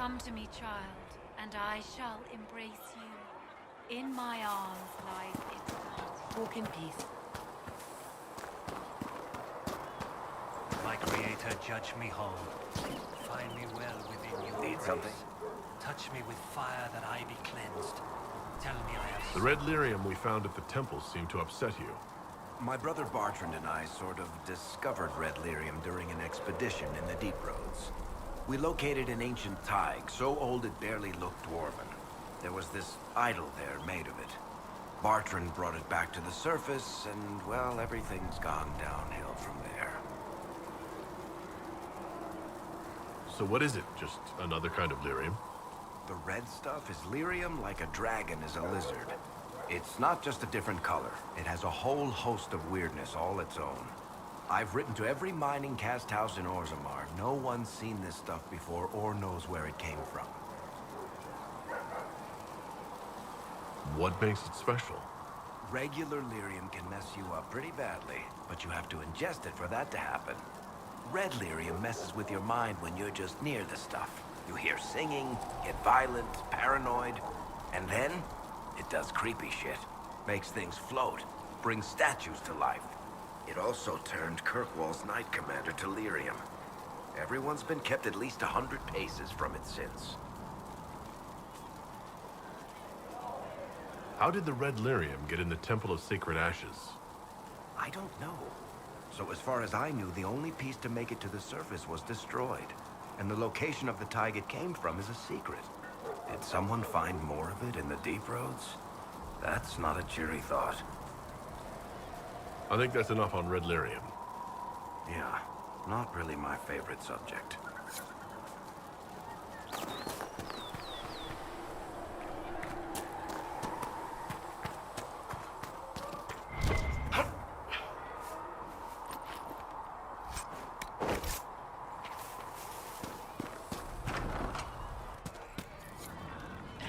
Come to me, child, and I shall embrace you. In my arms lies eternity. Walk in peace. My creator, judge me whole. Find me well within your Need grace. something? Touch me with fire that I be cleansed. Tell me I have... The red lyrium we found at the temple seemed to upset you. My brother Bartrand and I sort of discovered red lyrium during an expedition in the deep roads. We located an ancient Tig, so old it barely looked dwarven. There was this idol there made of it. Bartrand brought it back to the surface, and, well, everything's gone downhill from there. So what is it? Just another kind of lyrium? The red stuff is lyrium like a dragon is a lizard. It's not just a different color. It has a whole host of weirdness all its own. I've written to every mining cast house in Orzammar. No one's seen this stuff before or knows where it came from. What makes it special? Regular lyrium can mess you up pretty badly, but you have to ingest it for that to happen. Red lyrium messes with your mind when you're just near the stuff. You hear singing, get violent, paranoid, and then it does creepy shit. Makes things float, brings statues to life. It also turned Kirkwall's Knight Commander to lyrium. Everyone's been kept at least 100 paces from it since. How did the red lyrium get in the Temple of Sacred Ashes? I don't know. So as far as I knew, the only piece to make it to the surface was destroyed. And the location of the Tig it came from is a secret. Did someone find more of it in the deep roads? That's not a cheery thought. I think that's enough on red lyrium. Yeah, not really my favorite subject.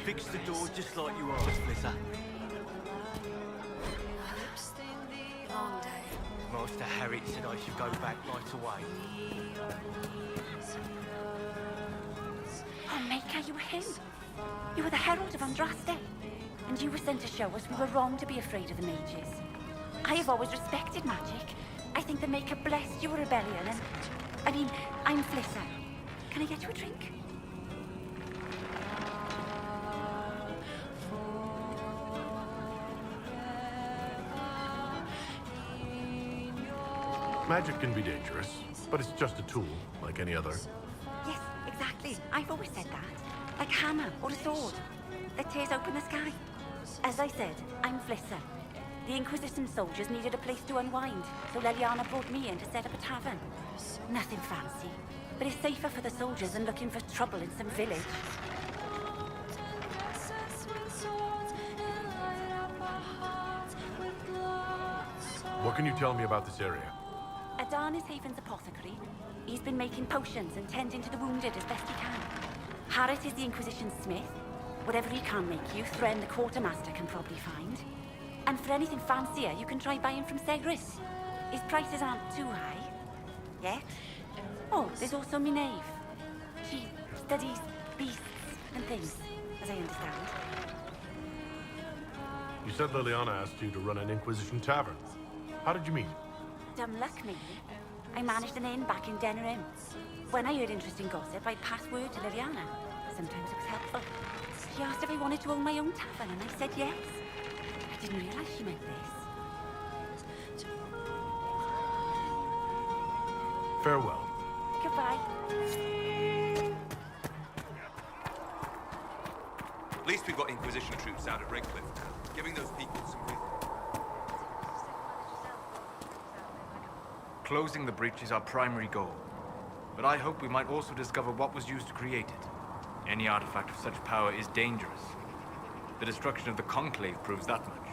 Fix the door just like you asked, Blizzard. Long day. Master Harriet said I should go back right away. Oh, Maker, you were him. You were the Herald of Andraste. And you were sent to show us we were wrong to be afraid of the mages. I have always respected magic. I think the Maker blessed your rebellion and... I mean, I'm Flissa. Can I get you a drink? Magic can be dangerous, but it's just a tool, like any other. Yes, exactly. I've always said that. Like a hammer or a sword that tears open the sky. As I said, I'm Flissa. The Inquisition soldiers needed a place to unwind, so Leliana brought me in to set up a tavern. Nothing fancy, but it's safer for the soldiers than looking for trouble in some village. What can you tell me about this area? Adan is Haven's apothecary. He's been making potions and tending to the wounded as best he can. Harrit is the Inquisition smith. Whatever he can make you, Thren the quartermaster can probably find. And for anything fancier, you can try buying from Segris. His prices aren't too high. Yet. Oh, there's also Minave. She studies beasts and things, as I understand. You said Liliana asked you to run an Inquisition tavern. How did you meet? Dumb luck, maybe. I managed an inn back in Denerim. When I heard interesting gossip, I'd pass word to Liliana. Sometimes it was helpful. She asked if I wanted to own my own tavern, and I said yes. I didn't realize she meant this. Farewell. Goodbye. At least we've got Inquisition troops out at Redcliffe now, giving those people some real... Closing the breach is our primary goal. But I hope we might also discover what was used to create it. Any artifact of such power is dangerous. The destruction of the Conclave proves that much.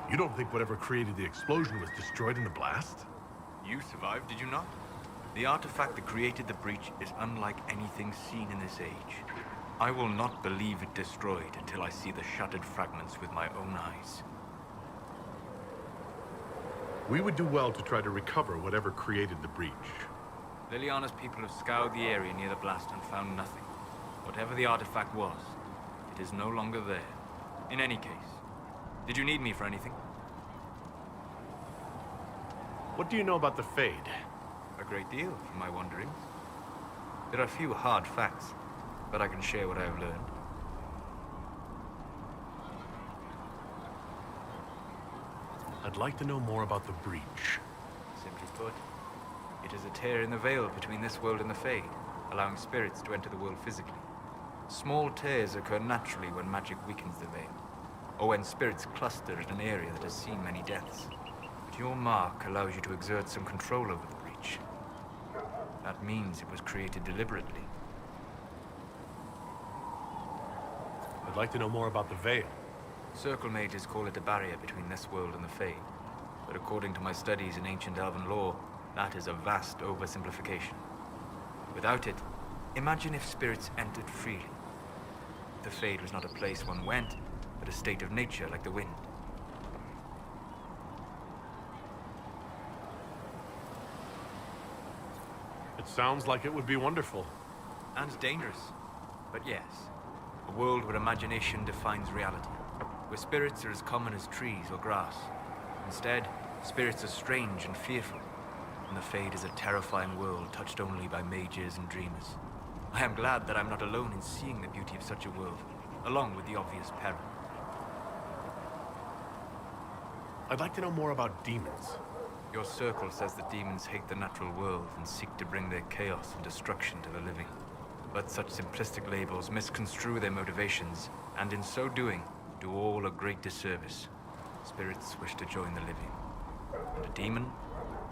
You don't think whatever created the explosion was destroyed in the blast? You survived, did you not? The artifact that created the breach is unlike anything seen in this age. I will not believe it destroyed until I see the shattered fragments with my own eyes. We would do well to try to recover whatever created the breach. Liliana's people have scoured the area near the blast and found nothing. Whatever the artifact was, it is no longer there. In any case, did you need me for anything? What do you know about the Fade? A great deal, from my wanderings. There are few hard facts, but I can share what I have learned. I'd like to know more about the breach. Simply put, it is a tear in the veil between this world and the Fade, allowing spirits to enter the world physically. Small tears occur naturally when magic weakens the veil, or when spirits cluster in an area that has seen many deaths. But your mark allows you to exert some control over the breach. That means it was created deliberately. I'd like to know more about the Veil. Circle mages call it a barrier between this world and the Fade. But according to my studies in ancient elven lore, that is a vast oversimplification. Without it, imagine if spirits entered freely. The Fade was not a place one went, but a state of nature like the wind. It sounds like it would be wonderful. And dangerous. But yes, a world where imagination defines reality. Where spirits are as common as trees or grass. Instead, spirits are strange and fearful. And the Fade is a terrifying world touched only by mages and dreamers. I am glad that I'm not alone in seeing the beauty of such a world, along with the obvious peril. I'd like to know more about demons. Your circle says that demons hate the natural world and seek to bring their chaos and destruction to the living. But such simplistic labels misconstrue their motivations, and in so doing, do all a great disservice. Spirits wish to join the living. And a demon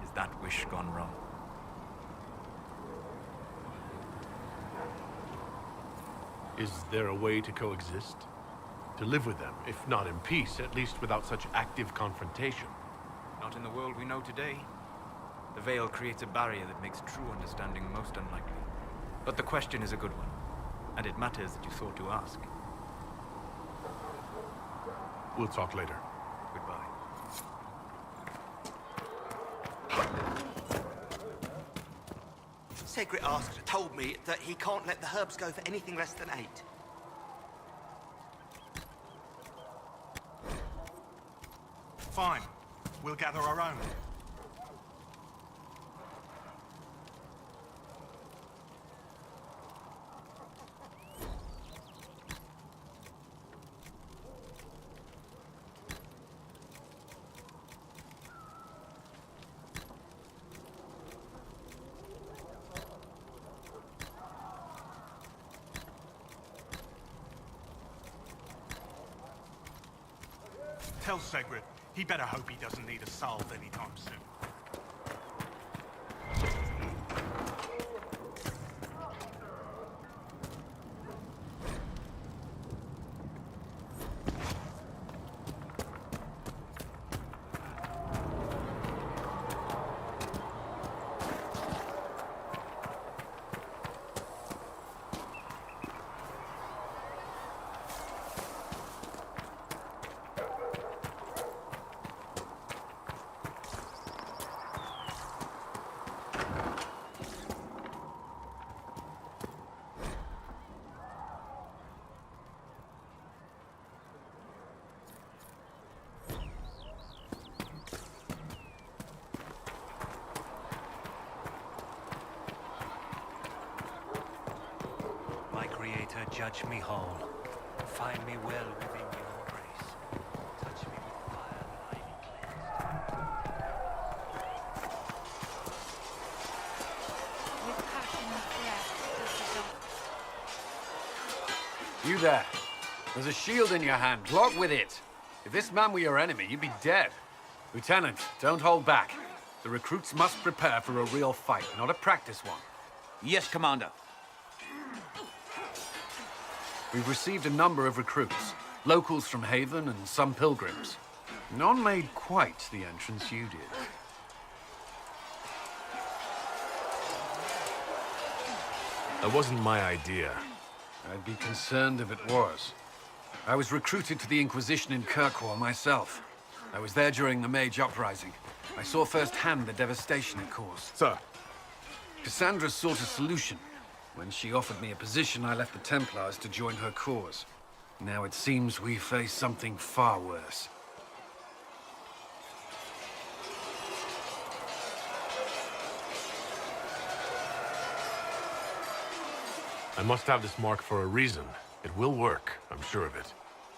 is that wish gone wrong. Is there a way to coexist? To live with them, if not in peace, at least without such active confrontation? Not in the world we know today. The Veil creates a barrier that makes true understanding most unlikely. But the question is a good one, and it matters that you thought to ask. We'll talk later. Goodbye. Segret Asker told me that he can't let the herbs go for anything less than 8. Fine. We'll gather our own. Tell Segret, he better hope he doesn't need a salve anytime soon. Judge me whole. Find me well within your embrace. Touch me with fire that I be cleansed. With passion's breath does the You there. There's a shield in your hand. Log with it. If this man were your enemy, you'd be dead. Lieutenant, don't hold back. The recruits must prepare for a real fight, not a practice one. Yes, Commander. We've received a number of recruits. Locals from Haven and some pilgrims. None made quite the entrance you did. That wasn't my idea. I'd be concerned if it was. I was recruited to the Inquisition in Kirkwall myself. I was there during the Mage uprising. I saw firsthand the devastation it caused. Sir, Cassandra sought a solution. When she offered me a position, I left the Templars to join her cause. Now it seems we face something far worse. I must have this mark for a reason. It will work, I'm sure of it.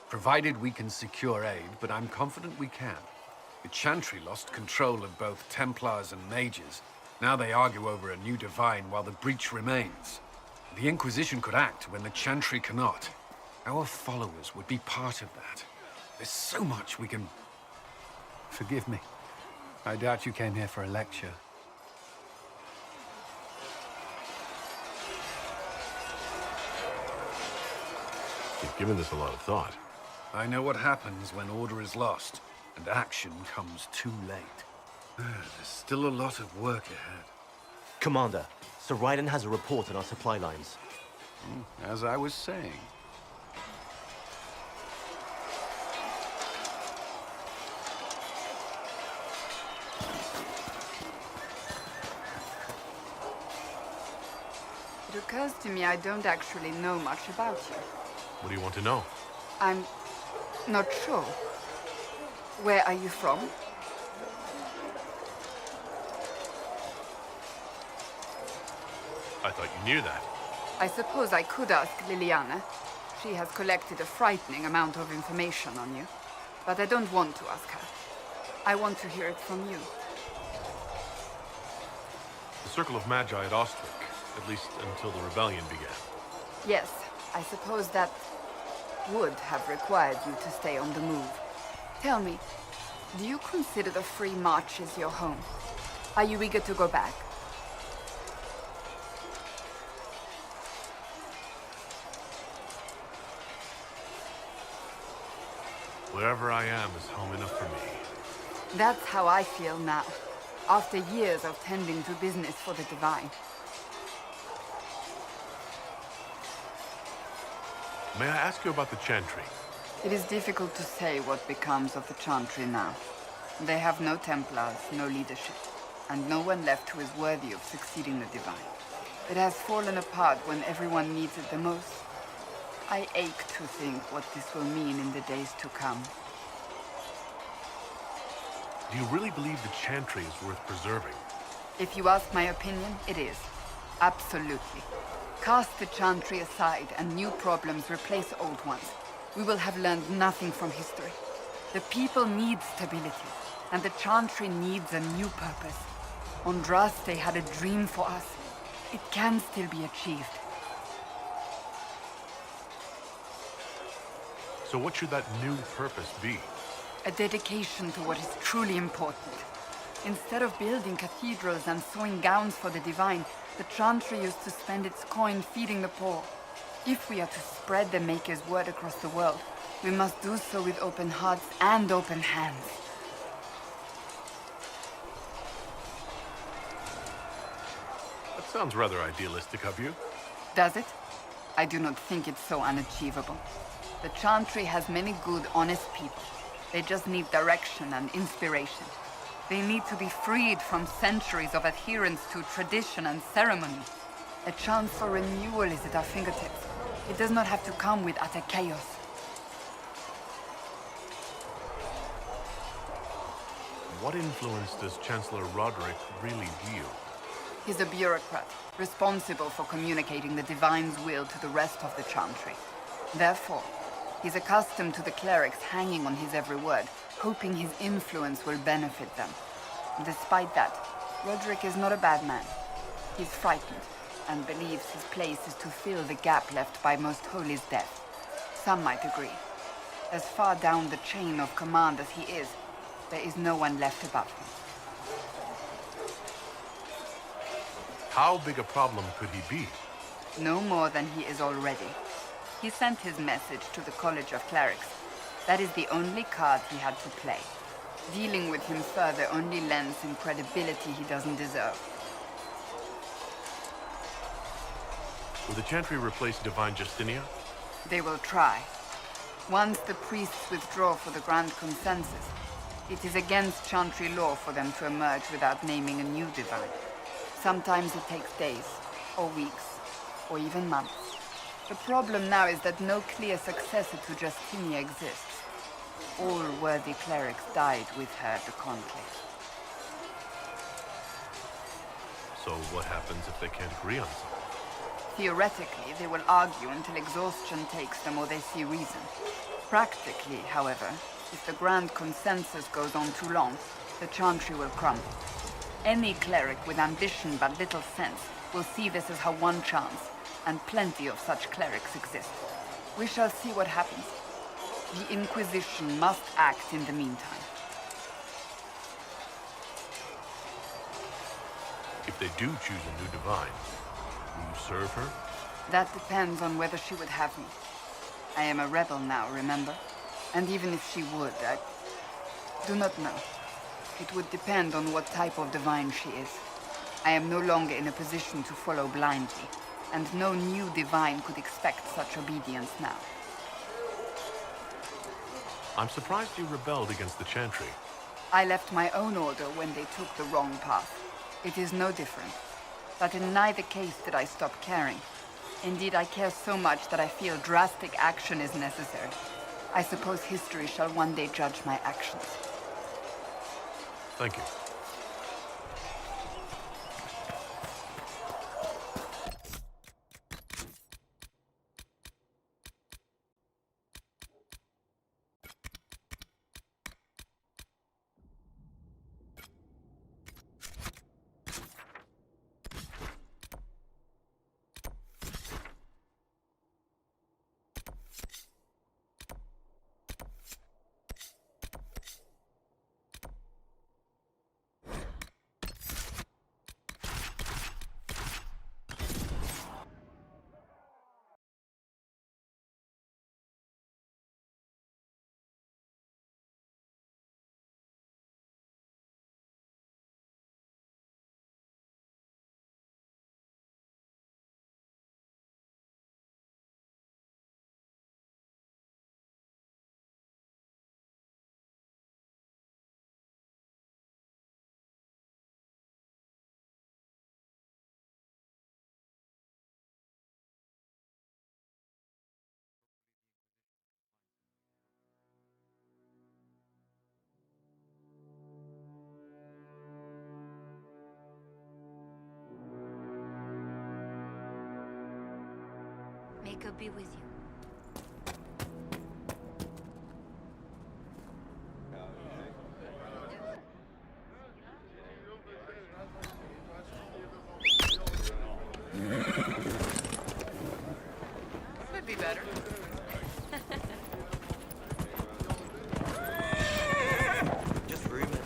Provided we can secure aid, but I'm confident we can. The Chantry lost control of both Templars and Mages. Now they argue over a new divine while the breach remains. The Inquisition could act when the Chantry cannot. Our followers would be part of that. There's so much we can... Forgive me. I doubt you came here for a lecture. You've given this a lot of thought. I know what happens when order is lost, and action comes too late. There's still a lot of work ahead. Commander, Sir Raiden has a report on our supply lines. As I was saying. It occurs to me I don't actually know much about you. What do you want to know? I'm not sure. Where are you from? I thought you knew that. I suppose I could ask Liliana. She has collected a frightening amount of information on you. But I don't want to ask her. I want to hear it from you. The Circle of Magi at Ostwick, at least until the rebellion began. Yes, I suppose that would have required you to stay on the move. Tell me, do you consider the Free Marches your home? Are you eager to go back? Wherever I am is home enough for me. That's how I feel now, after years of tending to business for the Divine. May I ask you about the Chantry? It is difficult to say what becomes of the Chantry now. They have no Templars, no leadership, and no one left who is worthy of succeeding the Divine. It has fallen apart when everyone needs it the most. I ache to think what this will mean in the days to come. Do you really believe the Chantry is worth preserving? If you ask my opinion, it is. Absolutely. Cast the Chantry aside and new problems replace old ones. We will have learned nothing from history. The people need stability, and the Chantry needs a new purpose. Andraste had a dream for us. It can still be achieved. So what should that new purpose be? A dedication to what is truly important. Instead of building cathedrals and sewing gowns for the Divine, the Chantry used to spend its coin feeding the poor. If we are to spread the Maker's word across the world, we must do so with open hearts and open hands. That sounds rather idealistic of you. Does it? I do not think it's so unachievable. The Chantry has many good, honest people. They just need direction and inspiration. They need to be freed from centuries of adherence to tradition and ceremony. A chance for renewal is at our fingertips. It does not have to come with utter chaos. What influence does Chancellor Roderick really wield? He's a bureaucrat, responsible for communicating the Divine's will to the rest of the Chantry. Therefore, he's accustomed to the clerics hanging on his every word, hoping his influence will benefit them. Despite that, Roderick is not a bad man. He's frightened, and believes his place is to fill the gap left by Most Holy's death. Some might agree. As far down the chain of command as he is, there is no one left above him. How big a problem could he be? No more than he is already. He sent his message to the College of Clerics. That is the only card he had to play. Dealing with him further only lends him credibility he doesn't deserve. Will the Chantry replace Divine Justinia? They will try. Once the priests withdraw for the Grand Consensus, it is against Chantry law for them to emerge without naming a new Divine. Sometimes it takes days, or weeks, or even months. The problem now is that no clear successor to Justinia exists. All worthy clerics died with her at the Conclave. So what happens if they can't agree on something? Theoretically, they will argue until exhaustion takes them or they see reason. Practically, however, if the grand consensus goes on too long, the Chantry will crumble. Any cleric with ambition but little sense will see this as her one chance, and plenty of such clerics exist. We shall see what happens. The Inquisition must act in the meantime. If they do choose a new divine, will you serve her? That depends on whether she would have me. I am a rebel now, remember? And even if she would, I do not know. It would depend on what type of divine she is. I am no longer in a position to follow blindly, and no new divine could expect such obedience now. I'm surprised you rebelled against the Chantry. I left my own order when they took the wrong path. It is no different. But in neither case did I stop caring. Indeed, I care so much that I feel drastic action is necessary. I suppose history shall one day judge my actions. Thank you. May God be with you. Could be better. Just rumors.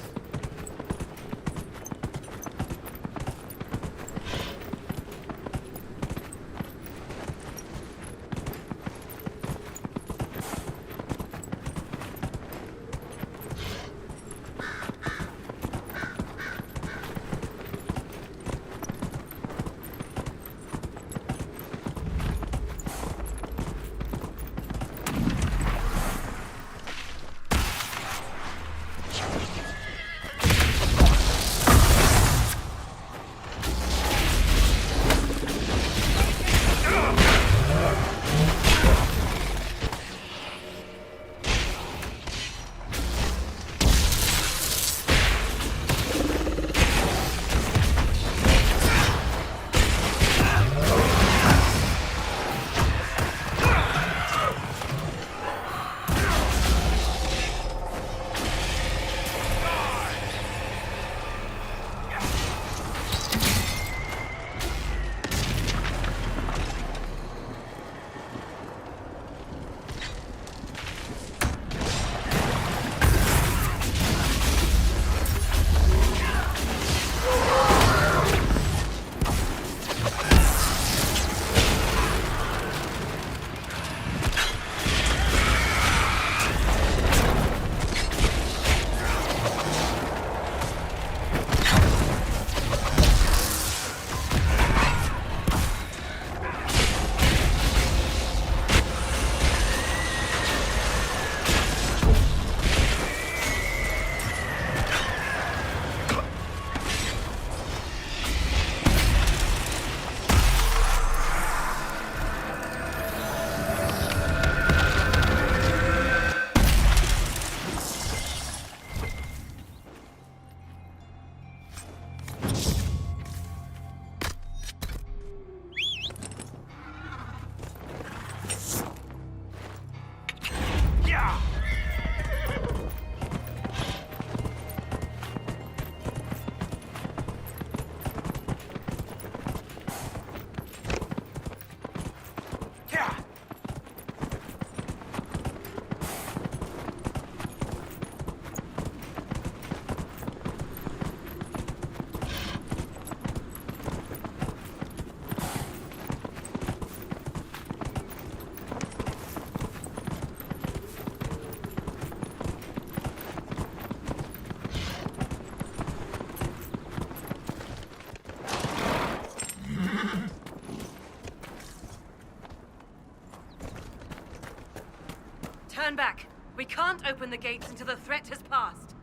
Turn back. We can't open the gates until the threat has passed.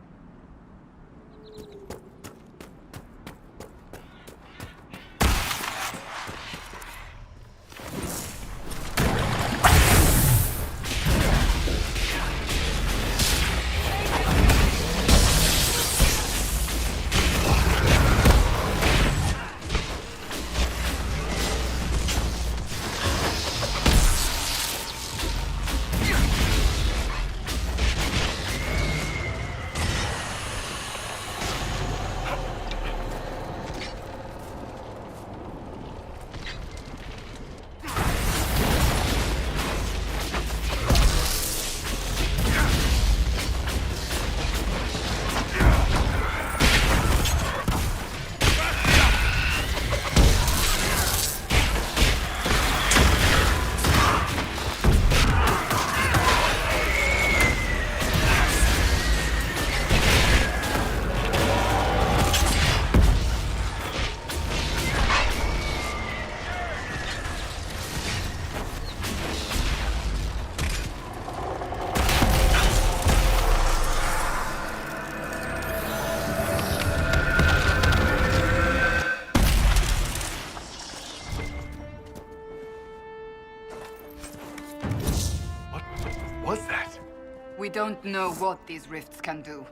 We don't know what these rifts can do.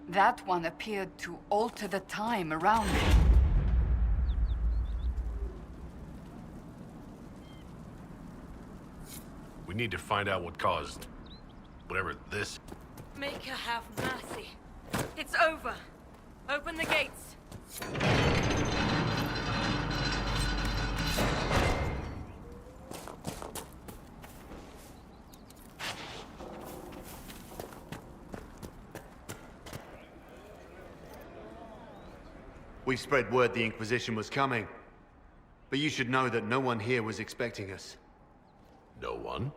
That one appeared to alter the time around it. We need to find out what caused whatever this. Make her have mercy. It's over. Open the gates. We spread word the Inquisition was coming. But you should know that no one here was expecting us. No one?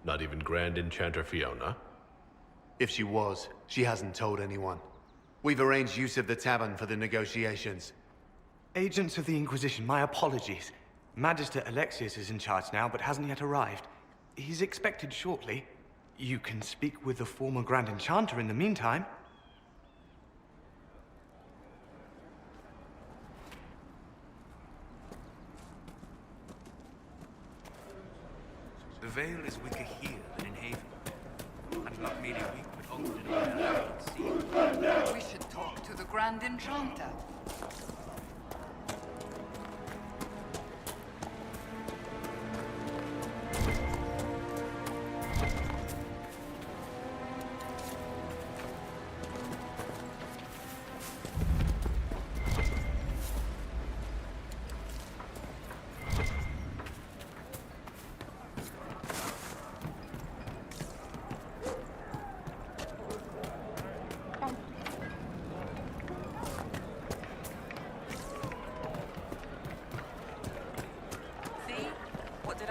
Not even Grand Enchanter Fiona? If she was, she hasn't told anyone. We've arranged use of the tavern for the negotiations. Agents of the Inquisition, my apologies. Magister Alexius is in charge now, but hasn't yet arrived. He's expected shortly. You can speak with the former Grand Enchanter in the meantime. The Veil is weaker here than in Haven, and not merely weak, but open and well seen. We should talk to the Grand Enchanter.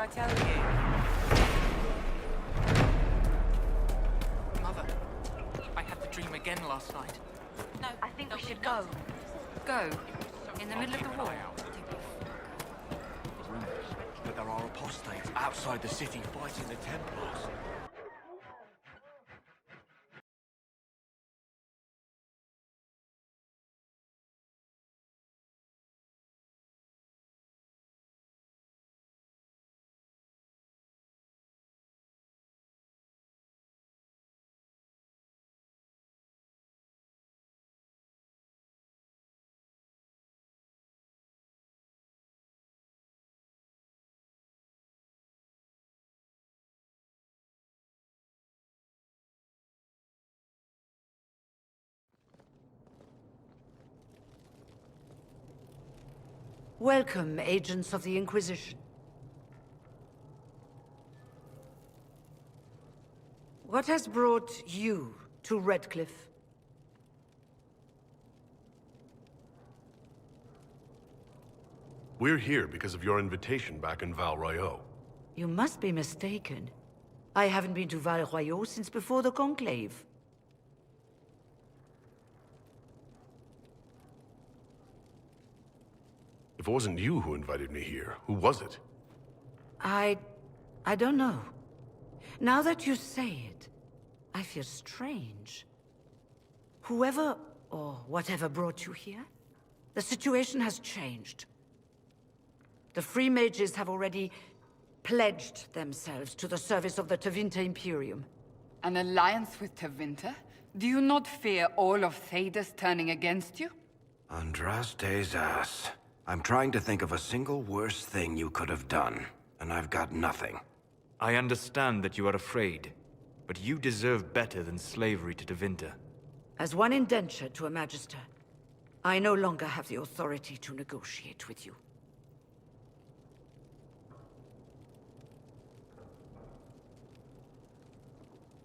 I tell you? Mother, I had the dream again last night. No, I think we should go. Go? In the middle of the war? But there are apostates outside the city fighting the Templars. Welcome, agents of the Inquisition. What has brought you to Redcliffe? We're here because of your invitation back in Val Royeaux. You must be mistaken. I haven't been to Val Royeaux since before the Conclave. If it wasn't you who invited me here, who was it? I don't know. Now that you say it, I feel strange. Whoever or whatever brought you here, the situation has changed. The Free Mages have already pledged themselves to the service of the Tevinter Imperium. An alliance with Tevinter? Do you not fear all of Thedas turning against you? Andraste's ass. I'm trying to think of a single worse thing you could have done, and I've got nothing. I understand that you are afraid, but you deserve better than slavery to Tevinter. As one indentured to a Magister, I no longer have the authority to negotiate with you.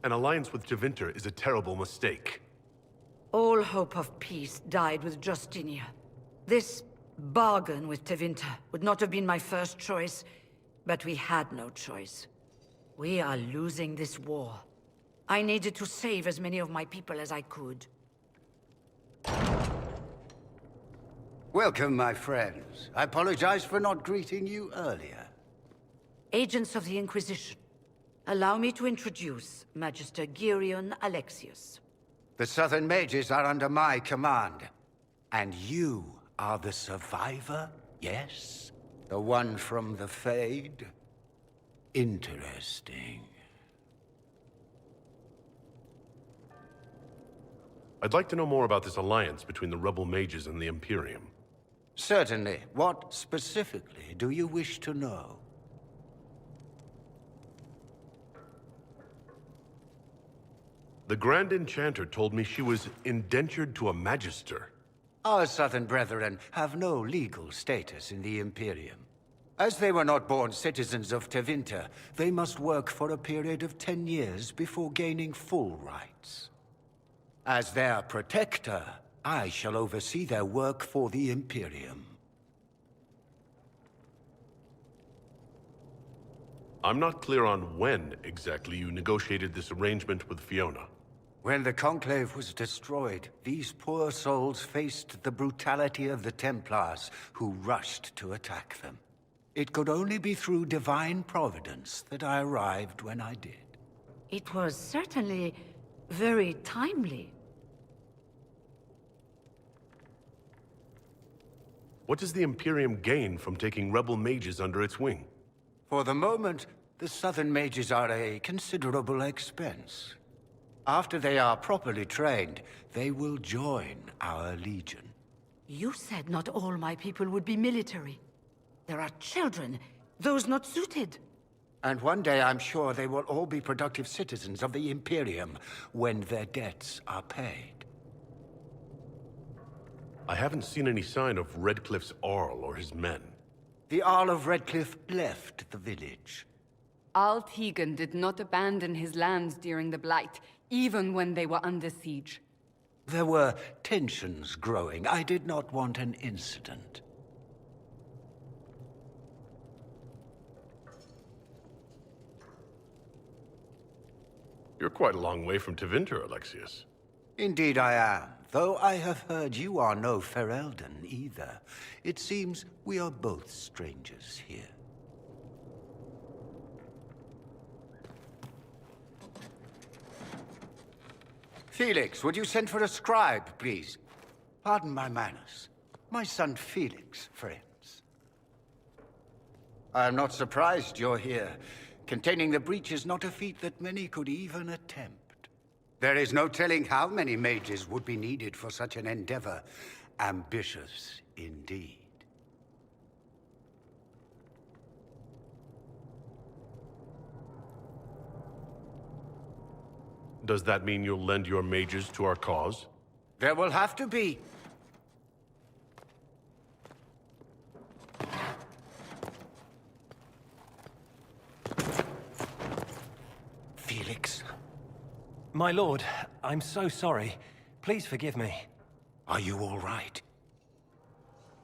An alliance with Tevinter is a terrible mistake. All hope of peace died with Justinia. This bargain with Tevinter would not have been my first choice, but we had no choice. We are losing this war. I needed to save as many of my people as I could. Welcome, my friends. I apologize for not greeting you earlier. Agents of the Inquisition, allow me to introduce Magister Girion Alexius. The Southern Mages are under my command. And you are the survivor, yes? The one from the Fade? Interesting. I'd like to know more about this alliance between the rebel mages and the Imperium. Certainly. What specifically do you wish to know? The Grand Enchanter told me she was indentured to a Magister. Our Southern brethren have no legal status in the Imperium. As they were not born citizens of Tevinter, they must work for a period of 10 years before gaining full rights. As their protector, I shall oversee their work for the Imperium. I'm not clear on when exactly you negotiated this arrangement with Fiona. When the Conclave was destroyed, these poor souls faced the brutality of the Templars, who rushed to attack them. It could only be through divine providence that I arrived when I did. It was certainly very timely. What does the Imperium gain from taking rebel mages under its wing? For the moment, the Southern Mages are a considerable expense. After they are properly trained, they will join our Legion. You said not all my people would be military. There are children, those not suited. And one day I'm sure they will all be productive citizens of the Imperium when their debts are paid. I haven't seen any sign of Redcliffe's Arl or his men. The Arl of Redcliffe left the village. Arl Tegan did not abandon his lands during the Blight, even when they were under siege. There were tensions growing. I did not want an incident. You're quite a long way from Tevinter, Alexius. Indeed I am, though I have heard you are no Ferelden either. It seems we are both strangers here. Felix, would you send for a scribe, please? Pardon my manners. My son Felix, friends. I am not surprised you're here. Containing the breach is not a feat that many could even attempt. There is no telling how many mages would be needed for such an endeavor. Ambitious indeed. Does that mean you'll lend your mages to our cause? There will have to be. Felix? My lord, I'm so sorry. Please forgive me. Are you all right?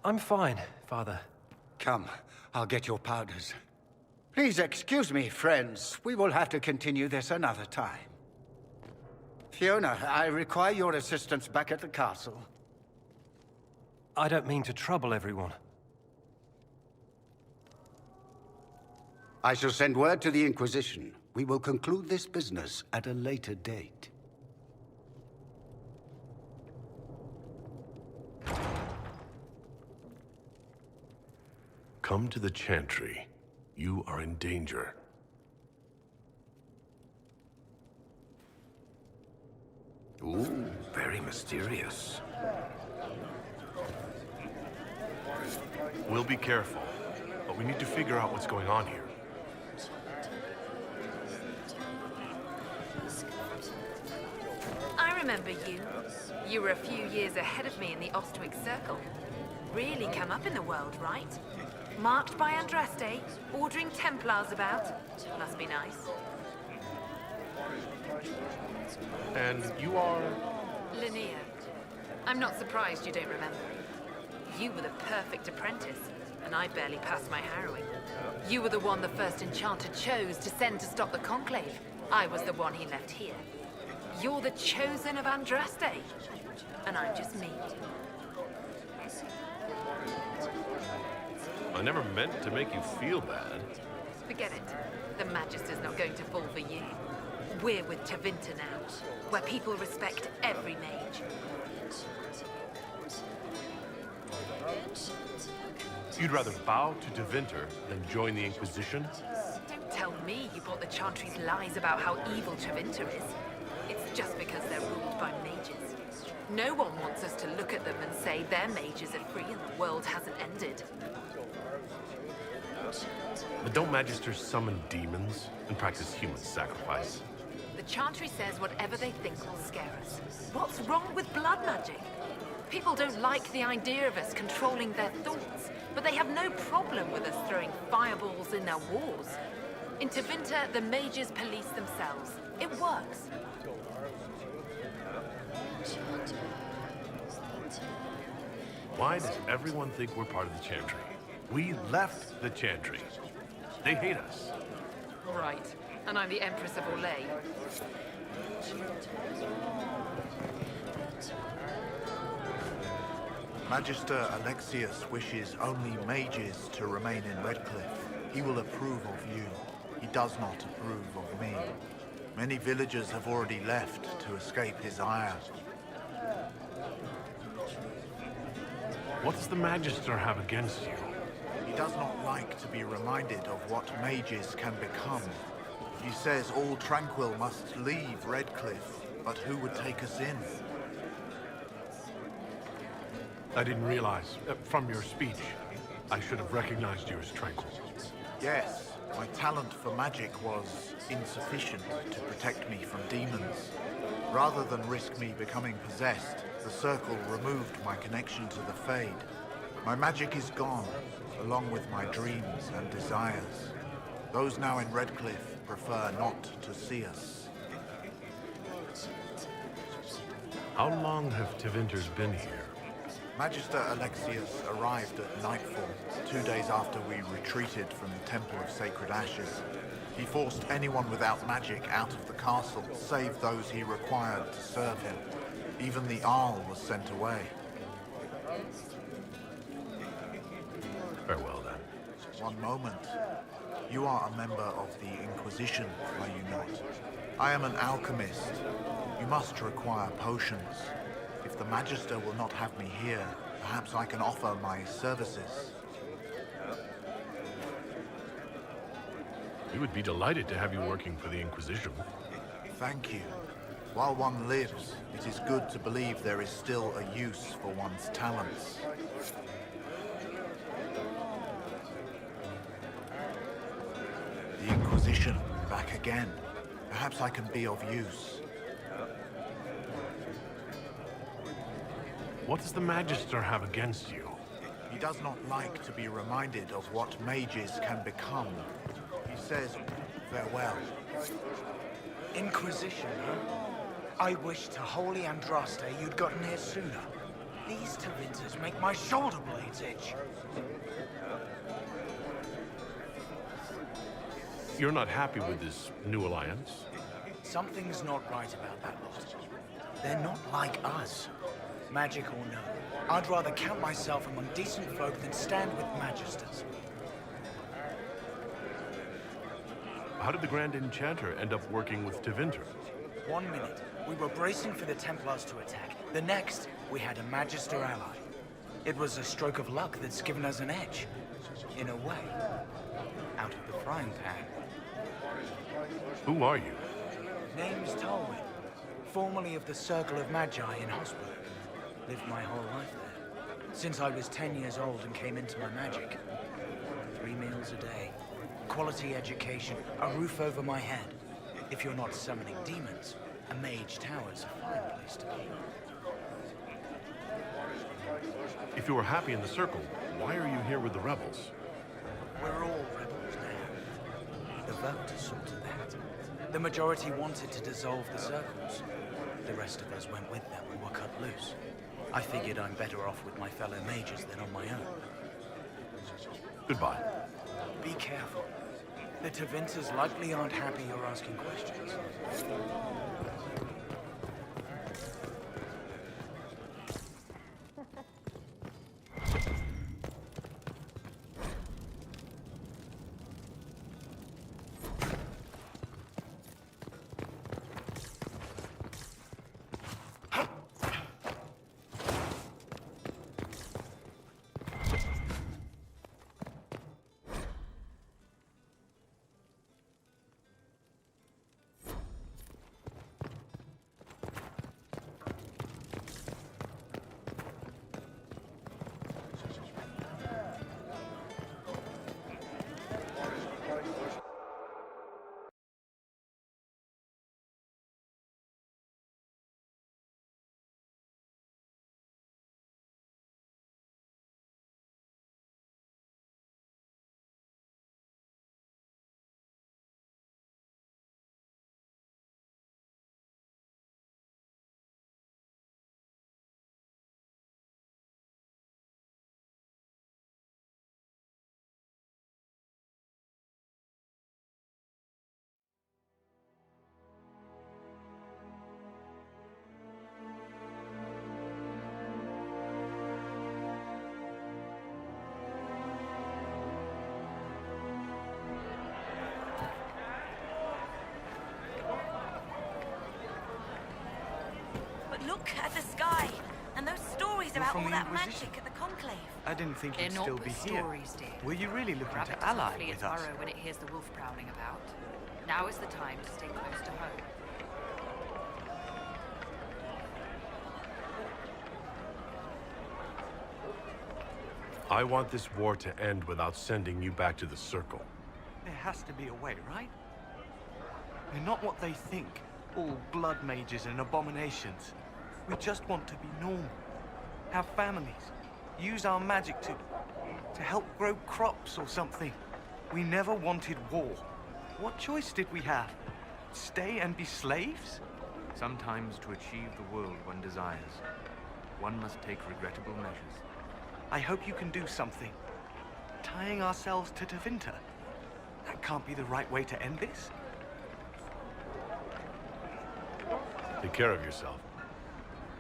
I'm fine, Father. Come, I'll get your powders. Please excuse me, friends. We will have to continue this another time. Fiona, I require your assistance back at the castle. I don't mean to trouble everyone. I shall send word to the Inquisition. We will conclude this business at a later date. Come to the Chantry. You are in danger. Ooh, very mysterious. We'll be careful, but we need to figure out what's going on here. I remember you. You were a few years ahead of me in the Ostwick Circle. Really come up in the world, right? Marked by Andraste, ordering Templars about. Must be nice. And you are... Linnea. I'm not surprised you don't remember me. You were the perfect apprentice, and I barely passed my harrowing. You were the one the first enchanter chose to send to stop the Conclave. I was the one he left here. You're the chosen of Andraste, and I'm just me. I never meant to make you feel bad. Forget it. The Magister's not going to fall for you. We're with Tevinter now, where people respect every mage. You'd rather bow to Tevinter than join the Inquisition? Don't tell me you bought the Chantry's lies about how evil Tevinter is. It's just because they're ruled by mages. No one wants us to look at them and say their mages are free and the world hasn't ended. But don't Magisters summon demons and practice human sacrifice? The Chantry says whatever they think will scare us. What's wrong with blood magic? People don't like the idea of us controlling their thoughts, but they have no problem with us throwing fireballs in their wars. In Tevinter, the mages police themselves. It works. Why does everyone think we're part of the Chantry? We left the Chantry. They hate us. Right. And I'm the Empress of Orlais. Magister Alexius wishes only mages to remain in Redcliffe. He will approve of you. He does not approve of me. Many villagers have already left to escape his ire. What does the Magister have against you? He does not like to be reminded of what mages can become. He says all tranquil must leave Redcliffe, but who would take us in? I didn't realize, from your speech, I should have recognized you as Tranquil. Yes, my talent for magic was insufficient to protect me from demons. Rather than risk me becoming possessed, the Circle removed my connection to the Fade. My magic is gone, along with my dreams and desires. Those now in Redcliffe prefer not to see us. How long have Tevinters been here? Magister Alexius arrived at nightfall, 2 days after we retreated from the Temple of Sacred Ashes. He forced anyone without magic out of the castle, save those he required to serve him. Even the Arl was sent away. Farewell, then. One moment. You are a member of the Inquisition, are you not? I am an alchemist. You must require potions. If the Magister will not have me here, perhaps I can offer my services. We would be delighted to have you working for the Inquisition. Thank you. While one lives, it is good to believe there is still a use for one's talents. The Inquisition, back again. Perhaps I can be of use. What does the Magister have against you? He does not like to be reminded of what mages can become. He says, farewell. Inquisition, huh? I wish to holy Andraste you'd gotten here sooner. These Tevinters make my shoulder blades itch. You're not happy with this new alliance? Something's not right about that lot. They're not like us. Magic or no, I'd rather count myself among decent folk than stand with Magisters. How How did the Grand Enchanter end up working with Tevinter? 1 minute, we were bracing for the Templars to attack. The next, we had a Magister ally. It was a stroke of luck that's given us an edge. In a way. Out of the frying pan. Who are you? Name's Talwyn. Formerly of the Circle of Magi in Hosberg. Lived my whole life there. Since I was 10 years old and came into my magic. 3 meals a day. Quality education. A roof over my head. If you're not summoning demons, a mage tower's a fine place to be. If you were happy in the Circle, why are you here with the rebels? We're all rebels now. The vote sorted that. The majority wanted to dissolve the circles. The rest of us went with them and were cut loose. I figured I'm better off with my fellow mages than on my own. Goodbye. Be careful. The Tevinters likely aren't happy you're asking questions. Look at the sky, and those stories You're about from all the that Inquisition? magic at the Conclave. I didn't think They're you'd not still the be here. stories, dear. Were you really looking Rabbit to ally doesn't flee with its us? burrow when it hears the wolf prowling about. Now is the time to stay close to home. I want this war to end without sending you back to the Circle. There has to be a way, right? We're not what they think. All blood mages and abominations. We just want to be normal. Have families. Use our magic to help grow crops or something. We never wanted war. What choice did we have? Stay and be slaves? Sometimes to achieve the world one desires, one must take regrettable measures. I hope you can do something. Tying ourselves to Tevinter. That can't be the right way to end this. Take care of yourself.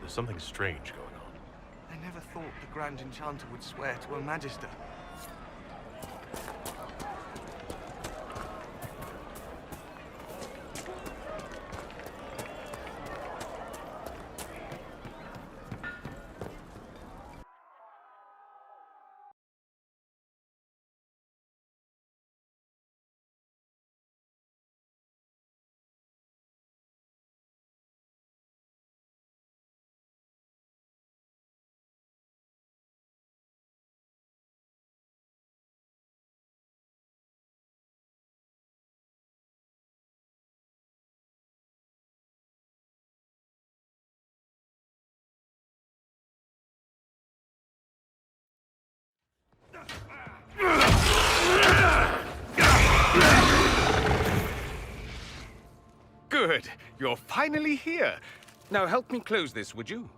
There's something strange going on. I never thought the Grand Enchanter would swear to a Magister. Good. You're finally here. Now help me close this, would you?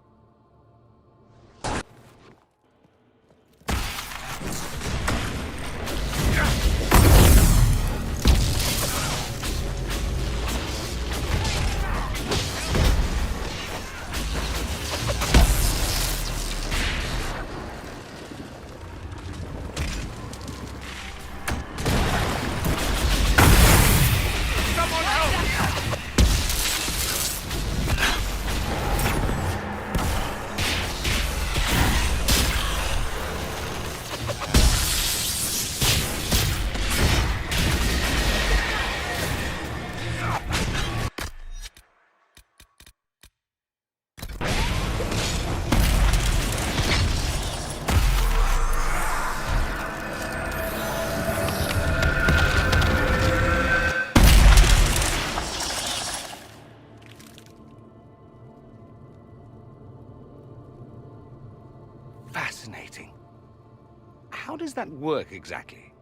does that work exactly?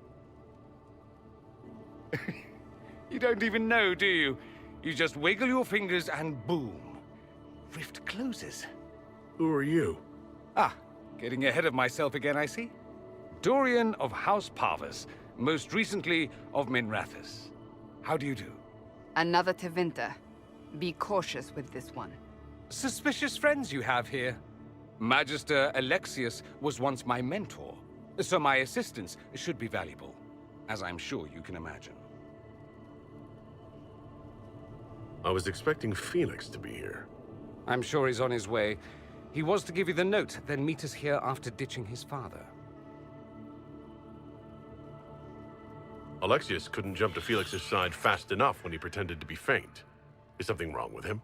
You don't even know, do you? You just wiggle your fingers and boom. Rift closes. Who are you? Ah, getting ahead of myself again, I see. Dorian of House Parvus, most recently of Minrathous. How do you do? Another Tevinter. Be cautious with this one. Suspicious friends you have here. Magister Alexius was once my mentor, so my assistance should be valuable, as I'm sure you can imagine. I was expecting Felix to be here. I'm sure he's on his way. He was to give you the note, then meet us here after ditching his father. Alexius couldn't jump to Felix's side fast enough when he pretended to be faint. Is something wrong with him?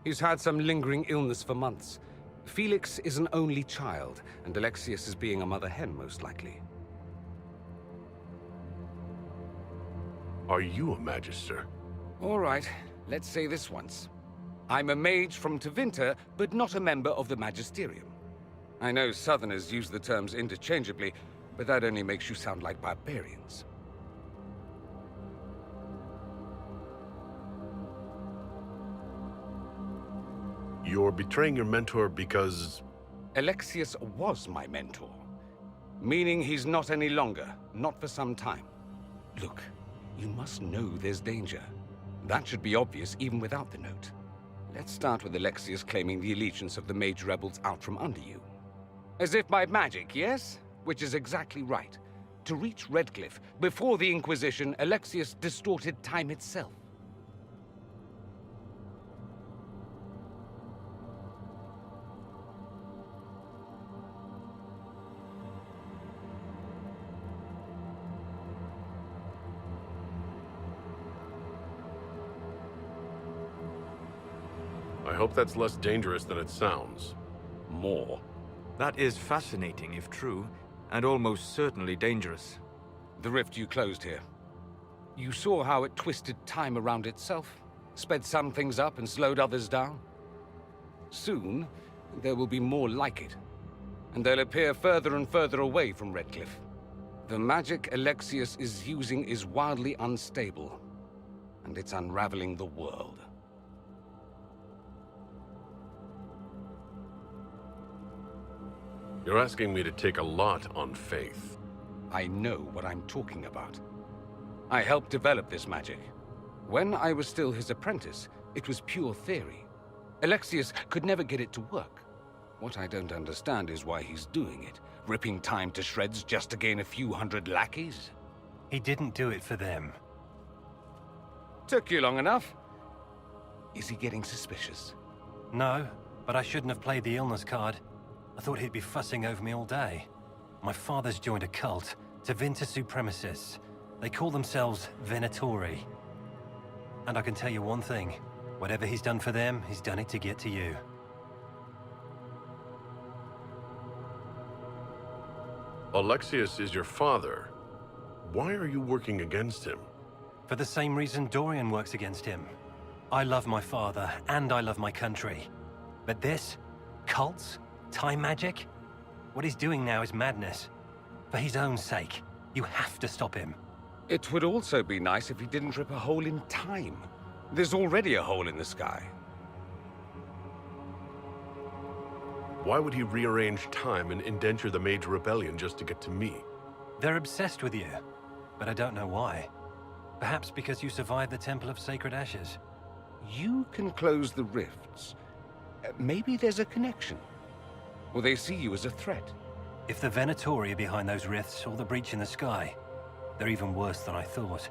He's had some lingering illness for months. Felix is an only child, and Alexius is being a mother hen, most likely. Are you a Magister? All right, let's say this once. I'm a mage from Tevinter, but not a member of the Magisterium. I know Southerners use the terms interchangeably, but that only makes you sound like barbarians. You're betraying your mentor because... Alexius was my mentor. Meaning he's not any longer, not for some time. Look, you must know there's danger. That should be obvious even without the note. Let's start with Alexius claiming the allegiance of the Mage rebels out from under you. As if by magic, yes? Which is exactly right. To reach Redcliffe, before the Inquisition, Alexius distorted time itself. I hope that's less dangerous than it sounds. More. That is fascinating if true, and almost certainly dangerous. The rift you closed here. You saw how it twisted time around itself, sped some things up and slowed others down. Soon, there will be more like it, and they'll appear further and further away from Redcliffe. The magic Alexius is using is wildly unstable, and it's unraveling the world. You're asking me to take a lot on faith. I know what I'm talking about. I helped develop this magic. When I was still his apprentice, it was pure theory. Alexius could never get it to work. What I don't understand is why he's doing it, ripping time to shreds just to gain a few hundred lackeys. He didn't do it for them. Took you long enough. Is he getting suspicious? No, but I shouldn't have played the illness card. I thought he'd be fussing over me all day. My father's joined a cult, Tevinter Supremacists. They call themselves Venatori. And I can tell you one thing. Whatever he's done for them, he's done it to get to you. Alexius is your father. Why are you working against him? For the same reason Dorian works against him. I love my father, and I love my country. But this? Cults? Time magic? What he's doing now is madness. For his own sake, you have to stop him. It would also be nice if he didn't rip a hole in time. There's already a hole in the sky. Why would he rearrange time and indenture the Mage Rebellion just to get to me? They're obsessed with you, but I don't know why. Perhaps because you survived the Temple of Sacred Ashes. You can close the rifts. Maybe there's a connection. Or they see you as a threat. If the Venatori are behind those rifts or the breach in the sky, they're even worse than I thought.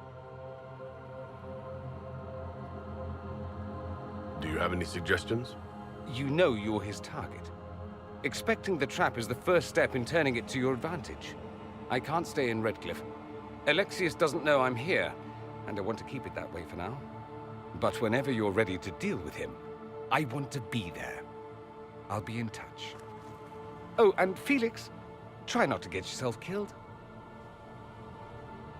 Do you have any suggestions? You know you're his target. Expecting the trap is the first step in turning it to your advantage. I can't stay in Redcliffe. Alexius doesn't know I'm here, and I want to keep it that way for now. But whenever you're ready to deal with him, I want to be there. I'll be in touch. Oh, and Felix, try not to get yourself killed.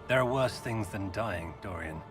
There are worse things than dying, Dorian.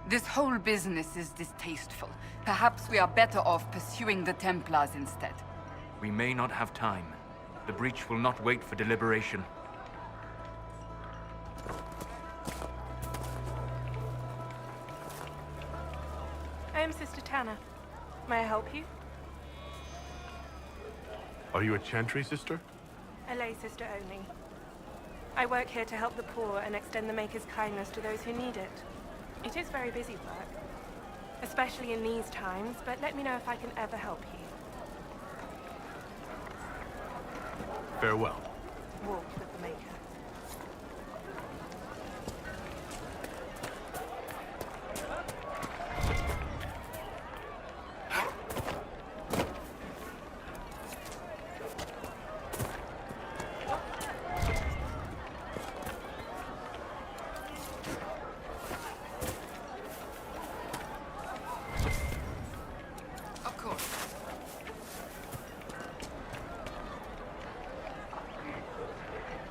This whole business is distasteful. Perhaps we are better off pursuing the Templars instead. We may not have time. The breach will not wait for deliberation. I am Sister Tanner. May I help you? Are you a Chantry sister? A lay sister only. I work here to help the poor and extend the Maker's kindness to those who need it. It is very busy work, especially in these times, but let me know if I can ever help you. Farewell. Walk with the Maker. Of course.